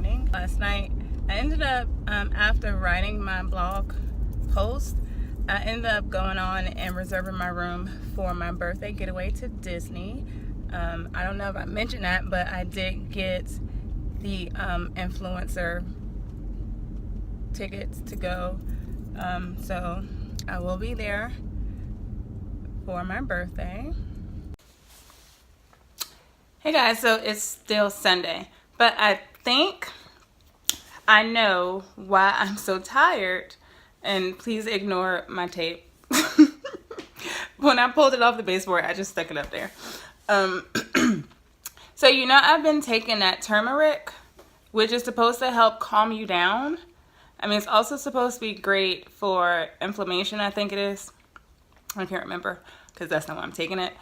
morning. Last night I ended up after writing my blog post, I ended up going on and reserving my room for my birthday getaway to Disney. I don't know if I mentioned that, but I did get the influencer tickets to go, so I will be there for my birthday. Hey guys, so it's still Sunday, but I think I know why I'm so tired, and please ignore my tape. When I pulled it off the baseboard, I just stuck it up there. So I've been taking that turmeric, which is supposed to help calm you down. I mean, it's also supposed to be great for inflammation, I think it is. I can't remember because that's not why I'm taking it.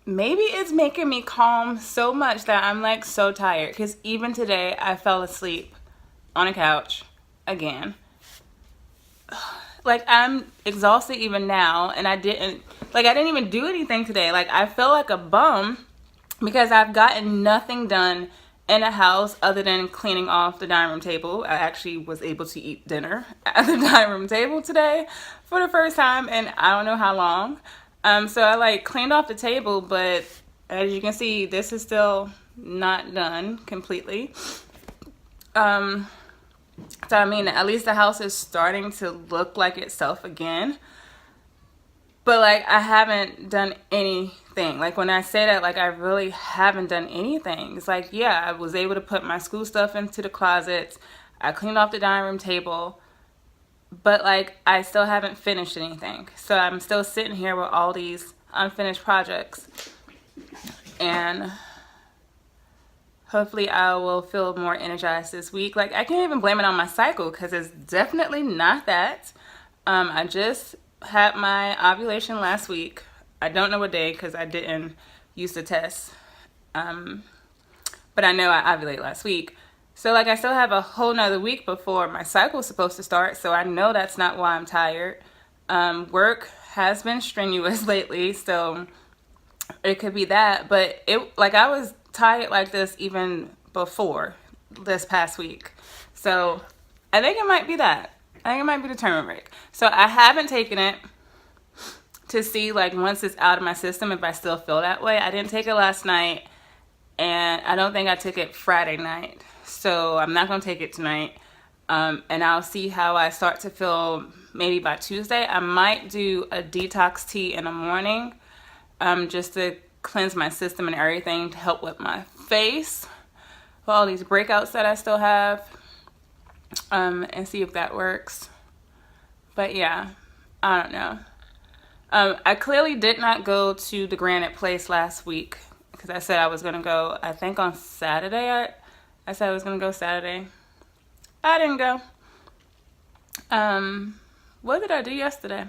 Maybe it's making me calm so much that I'm like so tired, because even today I fell asleep on a couch again. Like, I'm exhausted even now, and I didn't even do anything today. Like, I feel like a bum because I've gotten nothing done in the house other than cleaning off the dining room table. I actually was able to eat dinner at the dining room table today for the first time in I don't know how long. So I cleaned off the table, but as you can see, this is still not done completely. So I mean, at least the house is starting to look like itself again. But I haven't done anything. When I say that, I really haven't done anything. It's yeah, I was able to put my school stuff into the closets. I cleaned off the dining room table. But I still haven't finished anything. So I'm still sitting here with all these unfinished projects. And hopefully I will feel more energized this week. I can't even blame it on my cycle, because it's definitely not that. I just had my ovulation last week. I don't know what day because I didn't use the test. But I know I ovulated last week. So I still have a whole nother week before my cycle is supposed to start. So I know that's not why I'm tired. Work has been strenuous lately, so it could be that. But I was tired like this even before this past week. So I think it might be that. I think it might be the turmeric. So I haven't taken it to see once it's out of my system if I still feel that way. I didn't take it last night, and I don't think I took it Friday night. So I'm not going to take it tonight. And I'll see how I start to feel maybe by Tuesday. I might do a detox tea in the morning, just to cleanse my system and everything, to help with my face, with all these breakouts that I still have, and see if that works. But yeah, I don't know. I clearly did not go to the Granite Place last week because I said I was going to go, I think on Saturday. I said I was going to go Saturday. I didn't go. What did I do yesterday?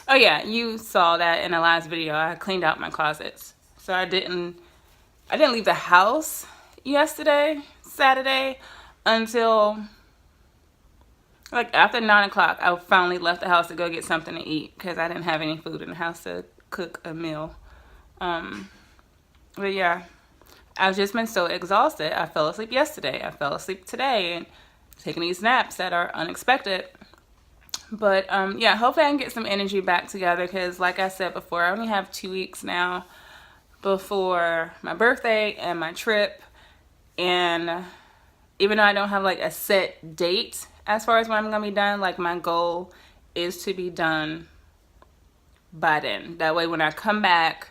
Oh yeah, you saw that in the last video. I cleaned out my closets. So I didn't leave the house yesterday, Saturday, until after 9 o'clock. I finally left the house to go get something to eat because I didn't have any food in the house to cook a meal. But yeah, I've just been so exhausted. I fell asleep yesterday. I fell asleep today, and taking these naps that are unexpected. But yeah, hopefully I can get some energy back together, because like I said before, I only have 2 weeks now before my birthday and my trip. And even though I don't have a set date as far as when I'm going to be done, my goal is to be done by then. That way when I come back,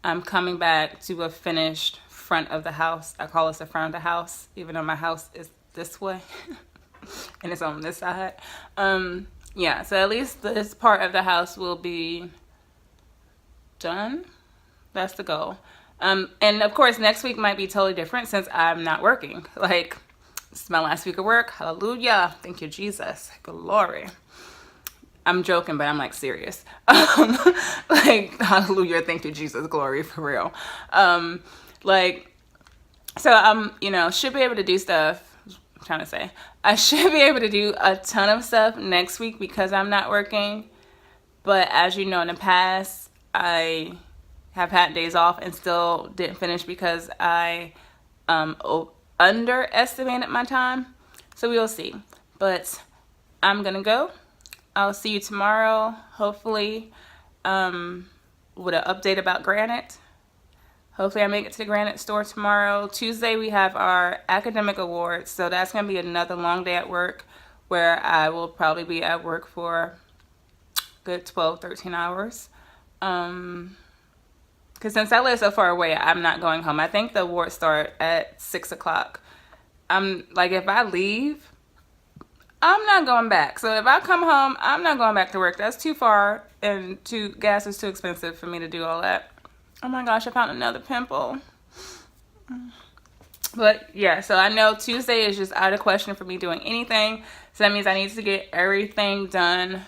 I'm coming back to a finished front of the house. I call this the front of the house, even though my house is this way and it's on this side. Yeah, so at least this part of the house will be done. That's the goal. And of course, next week might be totally different since I'm not working. It's my last week of work. Hallelujah. Thank you, Jesus. Glory. I'm joking, but I'm serious. Hallelujah. Thank you, Jesus. Glory, for real. So I'm, should be able to do stuff. I'm trying to say I should be able to do a ton of stuff next week because I'm not working. But as you know, in the past, I have had days off and still didn't finish because I underestimated my time. So we'll see. But I'm gonna go. I'll see you tomorrow, hopefully, with an update about Granite. Hopefully I make it to the Granite store tomorrow. Tuesday we have our academic awards, so that's going to be another long day at work where I will probably be at work for a good 12, 13 hours. Because since I live so far away, I'm not going home. I think the awards start at 6 o'clock. I'm like, if I leave, I'm not going back. So if I come home, I'm not going back to work. That's too far, and gas is too expensive for me to do all that. Oh my gosh, I found another pimple. But yeah, so I know Tuesday is just out of question for me doing anything. So that means I need to get everything done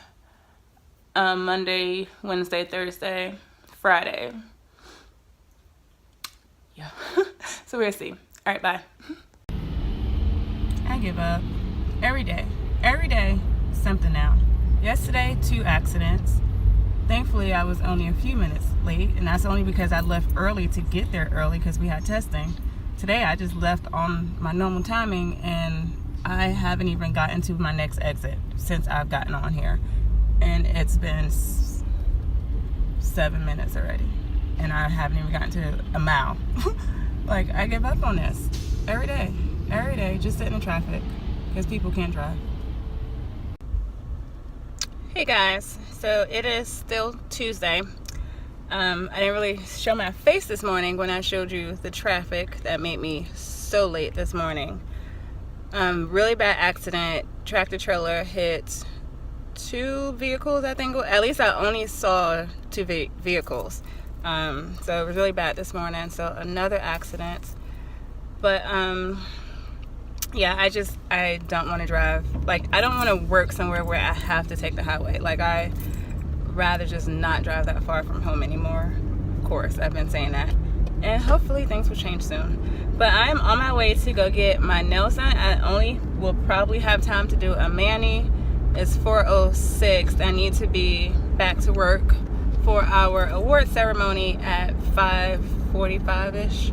Monday, Wednesday, Thursday, Friday. Yeah. So we'll see. All right, bye. I give up. Every day. Every day, something now. Yesterday, 2 accidents. Thankfully, I was only a few minutes late, and that's only because I left early to get there early because we had testing. Today, I just left on my normal timing, and I haven't even gotten to my next exit since I've gotten on here. And it's been 7 minutes already, and I haven't even gotten to a mile. Like, I give up on this every day, just sitting in traffic because people can't drive. Hey guys, so it is still Tuesday. I didn't really show my face this morning when I showed you the traffic that made me so late this morning. Really bad accident. Tractor trailer hit 2 vehicles, I think. At least I only saw 2 vehicles. So it was really bad this morning. So another accident. But yeah, I don't want to drive. Like, I don't want to work somewhere where I have to take the highway. Like, I rather just not drive that far from home anymore. Of course, I've been saying that. And hopefully things will change soon. But I'm on my way to go get my nails done. I only will probably have time to do a mani. It's 4:06. I need to be back to work for our award ceremony at 5:45-ish.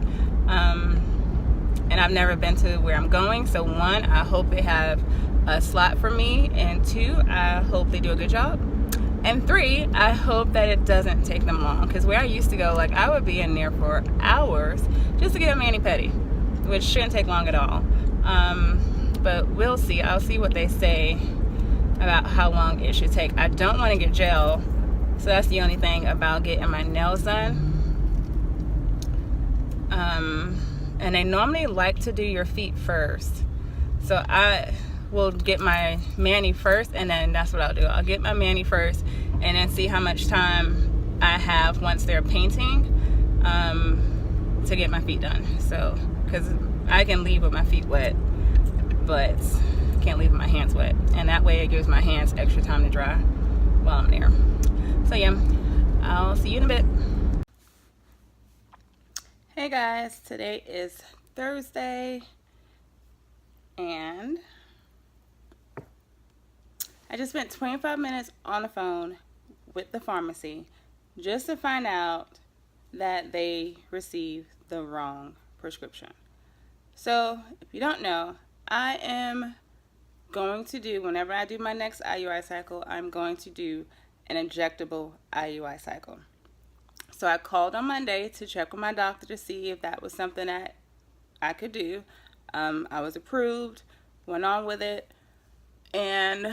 And I've never been to where I'm going. So 1, I hope they have a slot for me. And 2, I hope they do a good job. And 3, I hope that it doesn't take them long. Because where I used to go, like, I would be in there for hours just to get a mani-pedi, which shouldn't take long at all. But we'll see. I'll see what they say about how long it should take. I don't want to get gel. So that's the only thing about getting my nails done. And they normally like to do your feet first. So I will get my mani first, and then that's what I'll do. I'll get my mani first and then see how much time I have once they're painting to get my feet done. So, because I can leave with my feet wet, but can't leave with my hands wet. And that way it gives my hands extra time to dry while I'm there. So yeah, I'll see you in a bit. Hey guys, today is Thursday, and I just spent 25 minutes on the phone with the pharmacy just to find out that they received the wrong prescription. So if you don't know, I am going to do, whenever I do my next IUI cycle, I'm going to do an injectable IUI cycle. So I called on Monday to check with my doctor to see if that was something that I could do. I was approved, went on with it, and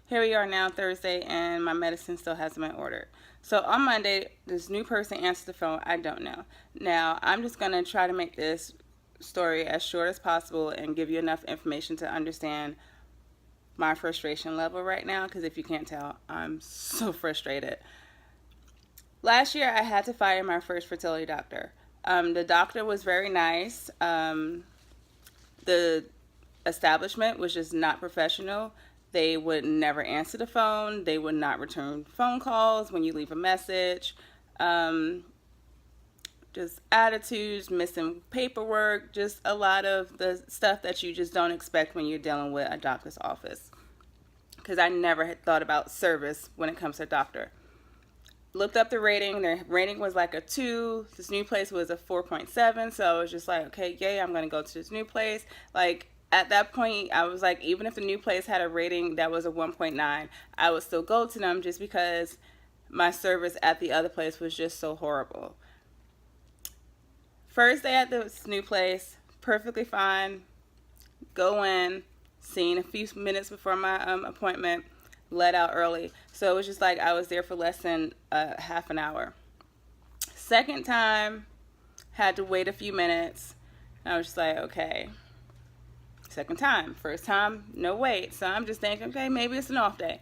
here we are now, Thursday, and my medicine still hasn't been ordered. So on Monday, this new person answered the phone. I don't know. Now, I'm just going to try to make this story as short as possible and give you enough information to understand my frustration level right now, because if you can't tell, I'm so frustrated. Last year, I had to fire my first fertility doctor. The doctor was very nice. The establishment was just not professional. They would never answer the phone. They would not return phone calls when you leave a message. Just attitudes, missing paperwork, just a lot of the stuff that you just don't expect when you're dealing with a doctor's office. Because I never had thought about service when it comes to a doctor. looked up the rating. Their rating was like a 2. This new place was a 4.7. So I was just like, okay, yay, I'm going to go to this new place. Like, at that point, I was like, even if the new place had a rating that was a 1.9, I would still go to them just because my service at the other place was just so horrible. First day at this new place, perfectly fine. Go in, seen a few minutes before my appointment, let out early. So it was just like I was there for less than half an hour. Second time, had to wait a few minutes. I was just like, okay. Second time. First time, no wait. So I'm just thinking, okay, maybe it's an off day.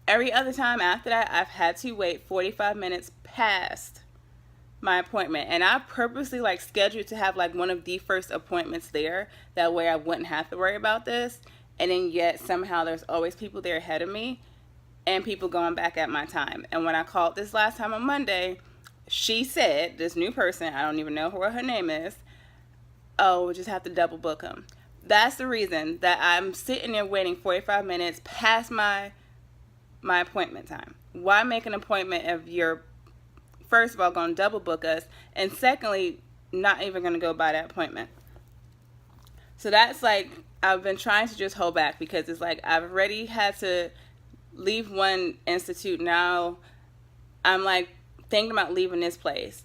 Every other time after that, I've had to wait 45 minutes past my appointment. And I purposely like scheduled to have like one of the first appointments there. That way I wouldn't have to worry about this. And then yet somehow there's always people there ahead of me and people going back at my time. And when I called this last time on Monday, she said, this new person, I don't even know what her name is, oh, we'll just have to double book them. That's the reason that I'm sitting there waiting 45 minutes past my appointment time. Why make an appointment if you're, first of all, going to double book us, and secondly, not even going to go by that appointment? So that's like, I've been trying to just hold back because it's like I've already had to leave one institute. Now I'm like thinking about leaving this place.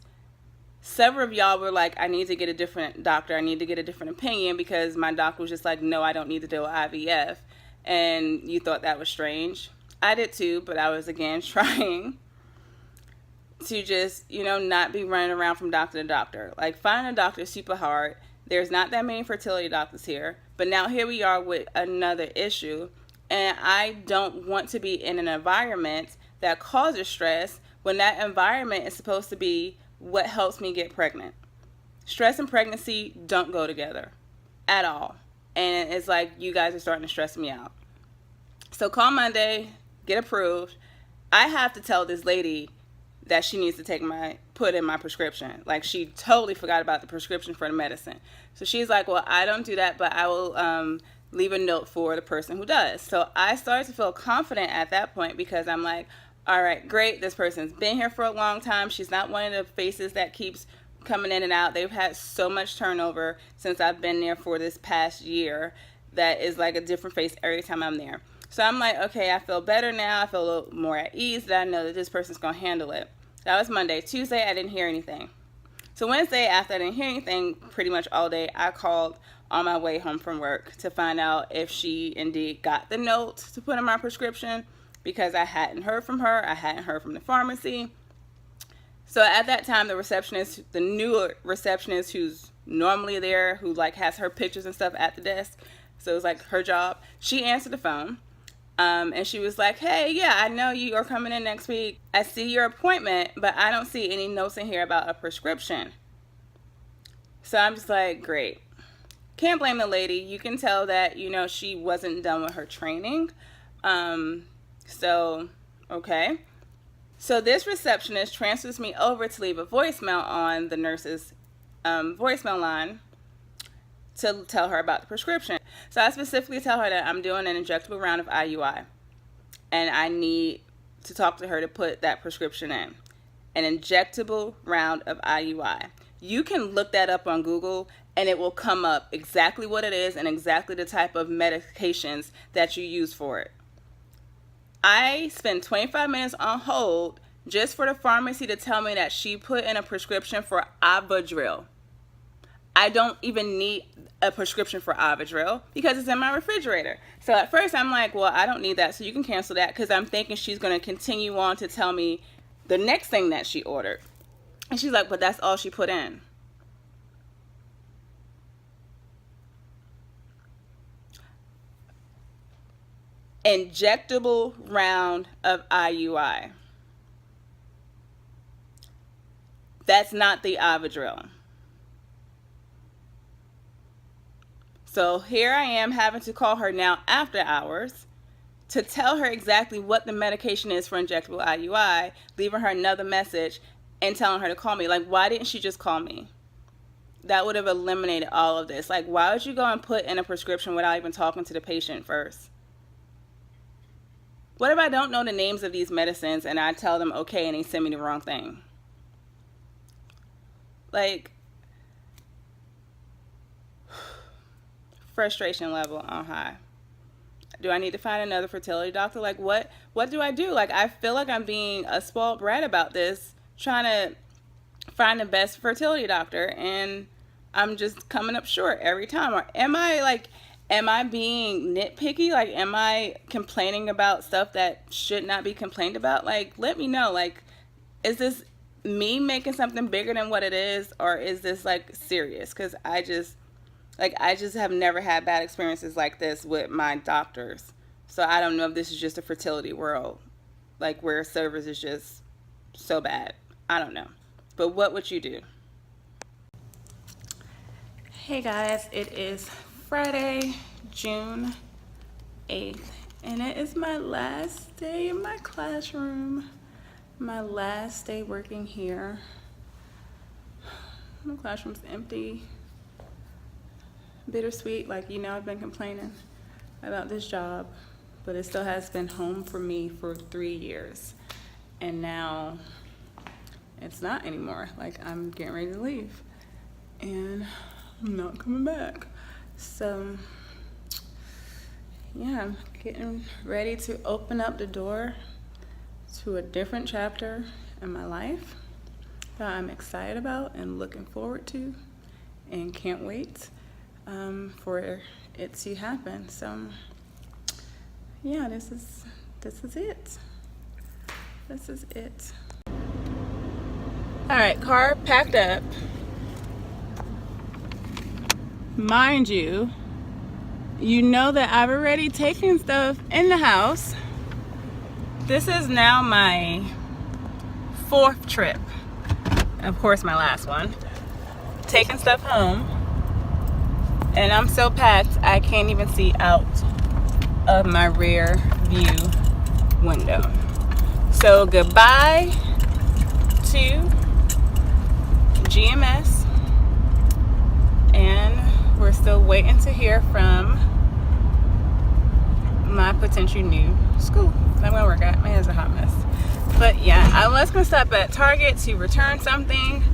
Several of y'all were like, I need to get a different doctor. I need to get a different opinion because my doctor was just like, no, I don't need to do IVF. And you thought that was strange. I did too, but I was again trying to just, not be running around from doctor to doctor. Like, finding a doctor is super hard. There's not that many fertility doctors here. But now here we are with another issue. And I don't want to be in an environment that causes stress when that environment is supposed to be what helps me get pregnant. Stress and pregnancy don't go together at all. And it's like you guys are starting to stress me out. So call Monday, get approved. I have to tell this lady that she needs to put in my prescription. Like, she totally forgot about the prescription for the medicine. So she's like, well, I don't do that, but I will leave a note for the person who does. So I started to feel confident at that point because I'm like, all right, great. This person's been here for a long time. She's not one of the faces that keeps coming in and out. They've had so much turnover since I've been there for this past year that is like a different face every time I'm there. So I'm like, okay, I feel better now. I feel a little more at ease that I know that this person's going to handle it. That was Monday. Tuesday, I didn't hear anything. So Wednesday, after I didn't hear anything pretty much all day, I called on my way home from work to find out if she indeed got the note to put in my prescription, because I hadn't heard from her. I hadn't heard from the pharmacy. So at that time, the new receptionist who's normally there, who like has her pictures and stuff at the desk, so it was like her job, she answered the phone. And she was like, hey, yeah, I know you are coming in next week. I see your appointment, but I don't see any notes in here about a prescription. So I'm just like, great. Can't blame the lady. You can tell that, she wasn't done with her training. So, okay. So this receptionist transfers me over to leave a voicemail on the nurse's voicemail line to tell her about the prescription. So I specifically tell her that I'm doing an injectable round of IUI and I need to talk to her to put that prescription in. An injectable round of IUI. You can look that up on Google and it will come up exactly what it is and exactly the type of medications that you use for it. I spent 25 minutes on hold just for the pharmacy to tell me that she put in a prescription for Avadril. I don't even need a prescription for Avadril because it's in my refrigerator. So at first I'm like, well, I don't need that, so you can cancel that, because I'm thinking she's going to continue on to tell me the next thing that she ordered. And she's like, but that's all she put in. Injectable round of IUI. That's not the Avadril. So here I am having to call her now after hours to tell her exactly what the medication is for injectable IUI, leaving her another message and telling her to call me. Like, why didn't she just call me? That would have eliminated all of this. Like, why would you go and put in a prescription without even talking to the patient first? What if I don't know the names of these medicines and I tell them okay and they send me the wrong thing? Like, frustration level on high. Do I need to find another fertility doctor? Like, what do I do? Like, I feel like I'm being a spoiled brat about this, trying to find the best fertility doctor, and I'm just coming up short every time. Or am I being nitpicky? Like, am I complaining about stuff that should not be complained about? Like, let me know. Like, is this me making something bigger than what it is, or is this like serious? Because I just have never had bad experiences like this with my doctors. So I don't know if this is just a fertility world, like where service is just so bad. I don't know. But what would you do? Hey guys, it is Friday, June 8th, and it is my last day in my classroom. My last day working here. My classroom's empty. Bittersweet, like, you know, I've been complaining about this job, but it still has been home for me for 3 years, and now it's not anymore. Like, I'm getting ready to leave and I'm not coming back. So yeah, I'm getting ready to open up the door to a different chapter in my life that I'm excited about and looking forward to and can't wait for it to happen. So yeah, this is it. This is it. All right, car packed up. Mind you, you know that I've already taken stuff in the house. This is now my 4th trip. Of course, my last one. Taking stuff home. And I'm so packed, I can't even see out of my rear view window. So goodbye to GMS. And we're still waiting to hear from my potential new school that I'm gonna work at. My hair's a hot mess. But yeah, I was gonna stop at Target to return something,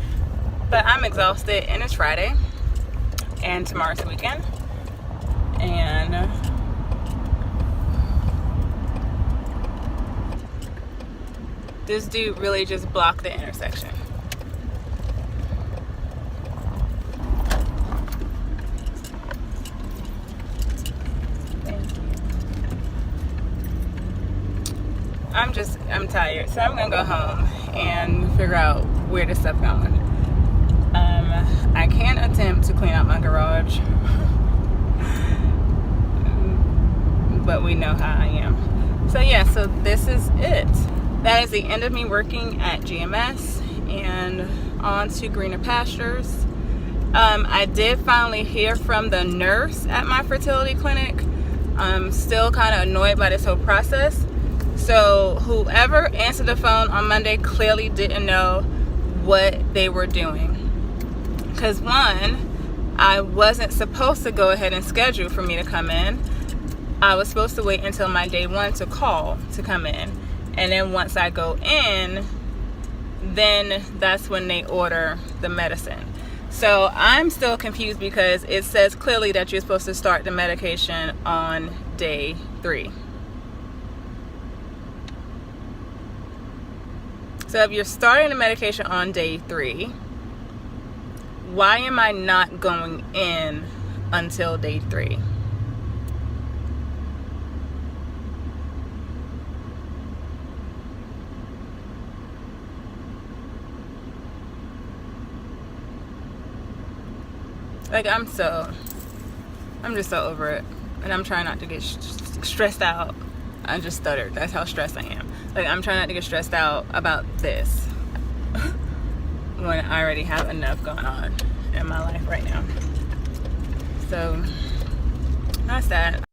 but I'm exhausted and it's Friday. And tomorrow's the weekend, and this dude really just blocked the intersection. Thank you. I'm tired, so I'm gonna go home and figure out where this stuff going. I can attempt to clean out my garage, but we know how I am. So yeah, so this is it. That is the end of me working at GMS and on to greener pastures. I did finally hear from the nurse at my fertility clinic. I'm still kind of annoyed by this whole process. So whoever answered the phone on Monday clearly didn't know what they were doing. Because one, I wasn't supposed to go ahead and schedule for me to come in. I was supposed to wait until my day 1 to call to come in. And then once I go in, then that's when they order the medicine. So I'm still confused because it says clearly that you're supposed to start the medication on day 3. So if you're starting the medication on day 3, why am I not going in until day 3? Like, I'm just so over it. And I'm trying not to get stressed out. I just stuttered. That's how stressed I am. Like, I'm trying not to get stressed out about this when I already have enough going on in my life right now. So that's that.